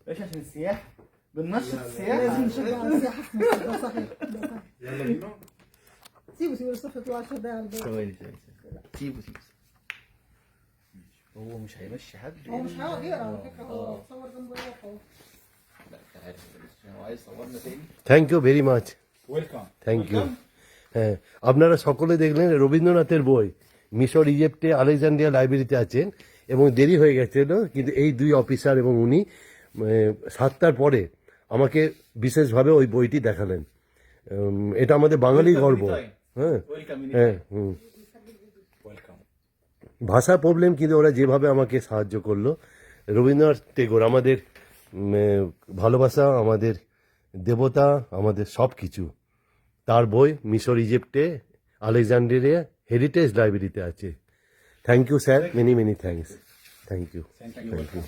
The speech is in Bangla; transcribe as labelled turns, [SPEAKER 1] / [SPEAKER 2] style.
[SPEAKER 1] ايش عشان السياحه بننشط السياحه
[SPEAKER 2] لازم نشجع السياحة في مصر، ده صحيح ده صحيح.
[SPEAKER 3] يلا بينا.
[SPEAKER 2] سيبوا الصف يطلع 10 دقايق على البيت.
[SPEAKER 1] ثواني سيبه هو مش هيمشي حد
[SPEAKER 2] هو مش هيقعد يقرا على فكرة، هو صور جنبه يروح هو.
[SPEAKER 1] لا انت عارف هو عايز صورنا تاني
[SPEAKER 4] thank you very much,
[SPEAKER 3] welcome.
[SPEAKER 4] Thank you. হ্যাঁ, আপনারা সকলে দেখলেন রবীন্দ্রনাথের বই মিশর ইজিপ্টে আলেকজান্দ্রিয়া লাইব্রেরিতে আছেন এবং দেরি হয়ে গেছিল, কিন্তু এই দুই অফিসার এবং উনি 7টার পরে আমাকে বিশেষভাবে ওই বইটি দেখালেন। এটা আমাদের বাঙালি গর্ব। হ্যাঁ হ্যাঁ হুম,
[SPEAKER 3] ওয়েলকাম।
[SPEAKER 4] ভাষা প্রবলেম, কিন্তু ওরা যেভাবে আমাকে সাহায্য করলো। রবীন্দ্রনাথ টেগোর আমাদের ভালোবাসা, আমাদের দেবতা, আমাদের সব কিছু। তার বই মিশর ইজিপ্টে আলেকজান্ড্রিয়া হেরিটেজ লাইব্রেরিতে আছে। Thank you sir, many many thanks. Thank you, thank you.